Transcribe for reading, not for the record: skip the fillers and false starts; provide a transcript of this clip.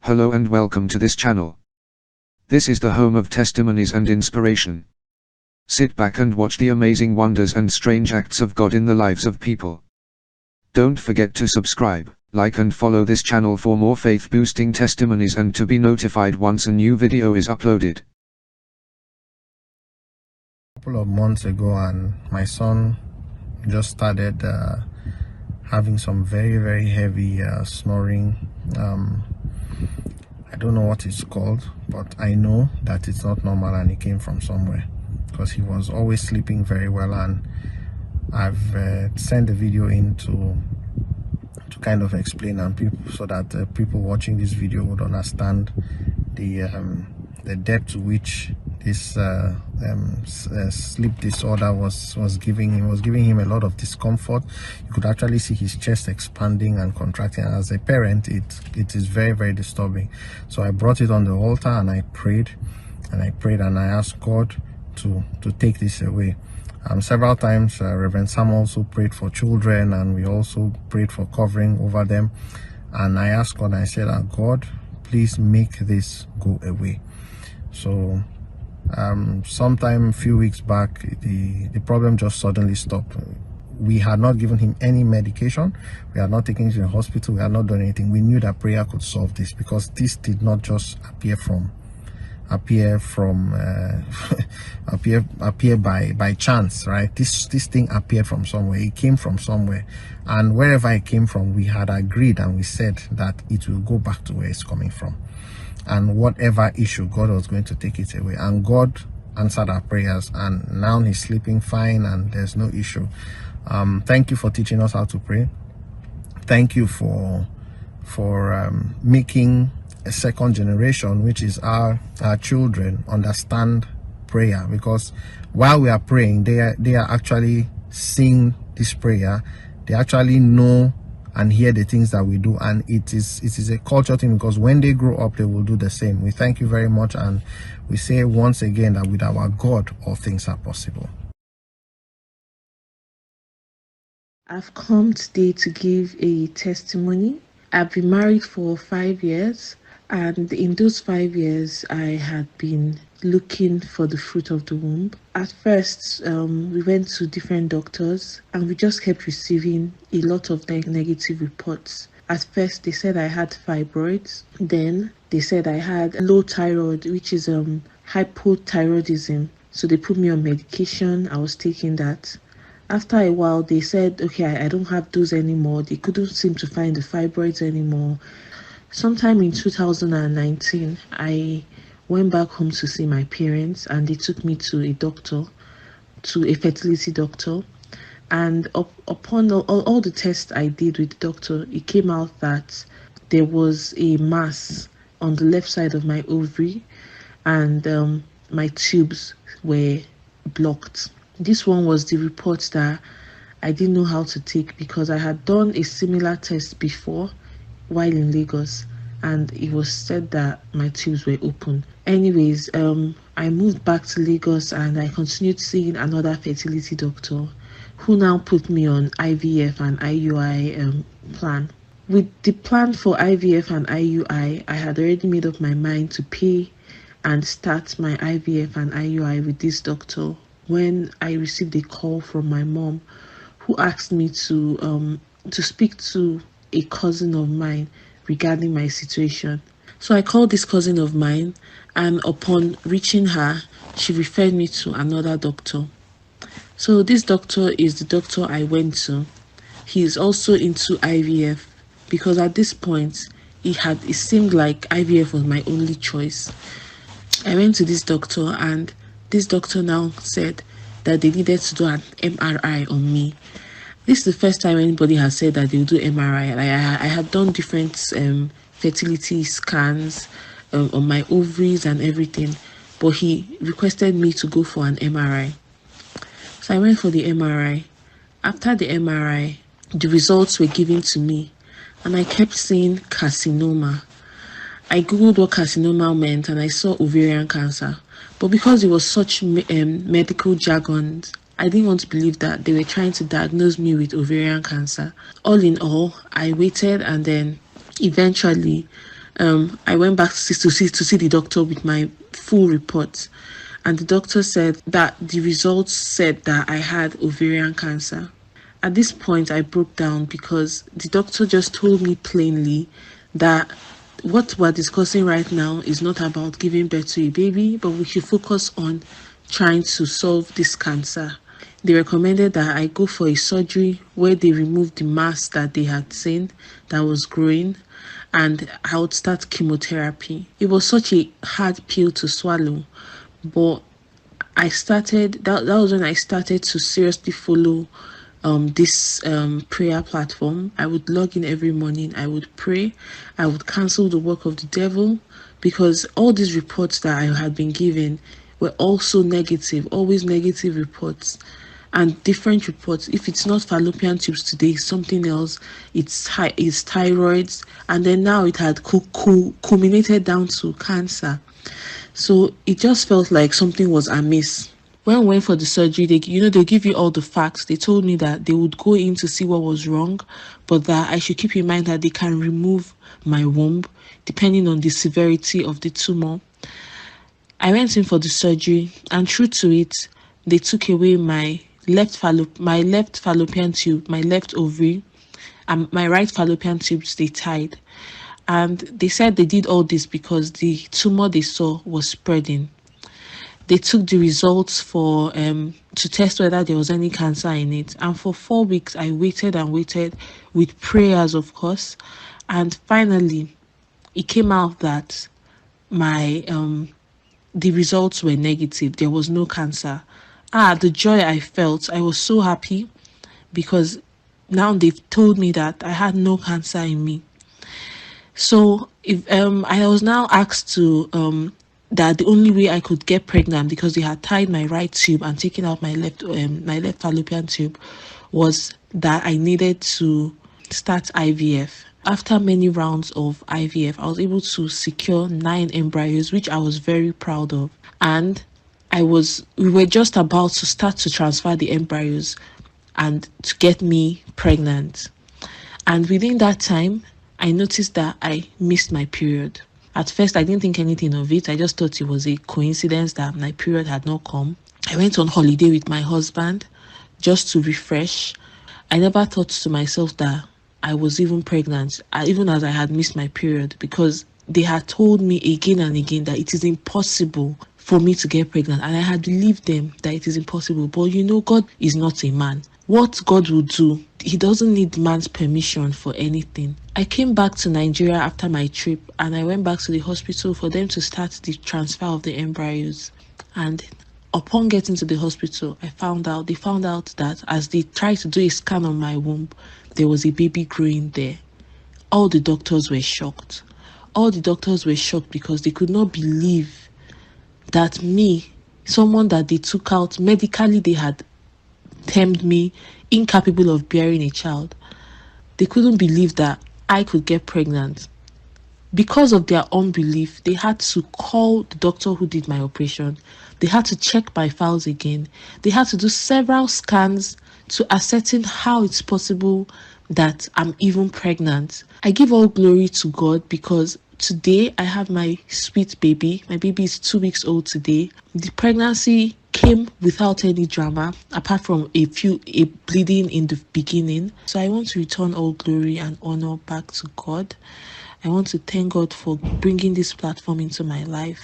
Hello and welcome to this channel. This is the home of testimonies and inspiration. Sit back and watch the amazing wonders and strange acts of God in the lives of people. Don't forget to subscribe, like and follow this channel for more faith-boosting testimonies and to be notified once a new video is uploaded. A couple of months ago, and my son just started having some very heavy snoring. I don't know what it's called, but I know that it's not normal and it came from somewhere, because he was always sleeping very well. And I've sent the video in to kind of explain and people, so that people watching this video would understand the depth to which this sleep disorder was giving him a lot of discomfort. You could actually see his chest expanding and contracting. As a parent, it is very disturbing. So I brought it on the altar and I prayed and I asked God to take this away. Several times Reverend Sam also prayed for children, and we also prayed for covering over them. And I asked God, I said, God, please make this go away. So sometime a few weeks back, the problem just suddenly stopped. We had not given him any medication. We had not taken him to the hospital. We had not done anything. We knew that prayer could solve this, because this did not just appear by chance, right? This thing appeared from somewhere. It came from somewhere, and wherever it came from, we had agreed and we said that it will go back to where it's coming from. And whatever issue, God was going to take it away. And God answered our prayers, and now he's sleeping fine and there's no issue. Thank you for teaching us how to pray. Thank you for making a second generation, which is our children, understand prayer, because while we are praying, they are actually seeing this prayer. They actually know and hear the things that we do, and it is a culture thing, because when they grow up, they will do the same. We thank you very much, and we say once again that with our God, all things are possible. I've come today to give a testimony. I've been married for 5 years, and in those 5 years, I had been looking for the fruit of the womb. At first, we went to different doctors, and we just kept receiving a lot of negative reports. At first, they said I had fibroids. Then they said I had low thyroid, which is hypothyroidism. So they put me on medication. I was taking that. After a while, they said, okay, I don't have those anymore. They couldn't seem to find the fibroids anymore. Sometime in 2019, I went back home to see my parents, and they took me to a doctor, to a fertility doctor. And upon all the tests I did with the doctor, it came out that there was a mass on the left side of my ovary, and my tubes were blocked. This one was the report that I didn't know how to take, because I had done a similar test before while in Lagos, and it was said that my tubes were open. Anyways, I moved back to Lagos, and I continued seeing another fertility doctor, who now put me on IVF and IUI plan. With the plan for IVF and IUI, I had already made up my mind to pay and start my IVF and IUI with this doctor, when I received a call from my mom, who asked me to speak to a cousin of mine regarding my situation. So I called this cousin of mine, and upon reaching her, she referred me to another doctor. So this doctor is the doctor I went to. He is also into IVF, because at this point, it seemed like IVF was my only choice. I went to this doctor, and this doctor now said that they needed to do an MRI on me. This is the first time anybody has said that they'll do MRI. I had done different fertility scans on my ovaries and everything, but he requested me to go for an MRI. So I went for the MRI. After the MRI, the results were given to me, and I kept seeing carcinoma. I googled what carcinoma meant, and I saw ovarian cancer. But because it was such medical jargon, I didn't want to believe that they were trying to diagnose me with ovarian cancer. All in all, I waited, and then eventually I went back to see the doctor with my full report, and the doctor said that the results said that I had ovarian cancer. At this point, I broke down because the doctor just told me plainly that what we're discussing right now is not about giving birth to a baby, but we should focus on trying to solve this cancer. They recommended that I go for a surgery where they removed the mass that they had seen that was growing, and I would start chemotherapy. It was such a hard pill to swallow, but that was when I started to seriously follow this prayer platform. I would log in every morning, I would pray, I would cancel the work of the devil, because all these reports that I had been given were also negative, always negative reports, and different reports. If it's not fallopian tubes today, something else. It's thyroids, and then now it had culminated down to cancer. So it just felt like something was amiss. When I went for the surgery, they give you all the facts. They told me that they would go in to see what was wrong, but that I should keep in mind that they can remove my womb depending on the severity of the tumor. I went in for the surgery, and true to it, they took away my left fallopian tube, my left ovary, and my right fallopian tubes they tied. And they said they did all this because the tumor they saw was spreading. They took the results for to test whether there was any cancer in it, and for 4 weeks I waited and waited, with prayers of course, and finally it came out that my the results were negative. There was no cancer. The joy I felt, I was so happy, because now they've told me that I had no cancer in me. So if I was now asked to that the only way I could get pregnant, because they had tied my right tube and taken out my left fallopian tube, was that I needed to start IVF. After many rounds of IVF, I was able to secure 9 embryos, which I was very proud of. And we were just about to start to transfer the embryos and to get me pregnant. And within that time, I noticed that I missed my period. At first, I didn't think anything of it. I just thought it was a coincidence that my period had not come. I went on holiday with my husband just to refresh. I never thought to myself that I was even pregnant, even as I had missed my period, because they had told me again and again that it is impossible for me to get pregnant. And I had believed them that it is impossible. But God is not a man. What God will do, he doesn't need man's permission for anything. I came back to Nigeria after my trip, and I went back to the hospital for them to start the transfer of the embryos. And upon getting to the hospital, they found out that as they tried to do a scan on my womb, there was a baby growing there. All the doctors were shocked. Because they could not believe that me, someone that they took out medically, they had termed me incapable of bearing a child. They couldn't believe that I could get pregnant. Because of their unbelief, they had to call the doctor who did my operation. They had to check my files again. They had to do several scans to ascertain how it's possible that I'm even pregnant. I give all glory to God, because today I have my sweet baby. My baby is 2 weeks old today. The pregnancy came without any drama, apart from a bleeding in the beginning. So I want to return all glory and honor back to God. I want to thank God for bringing this platform into my life.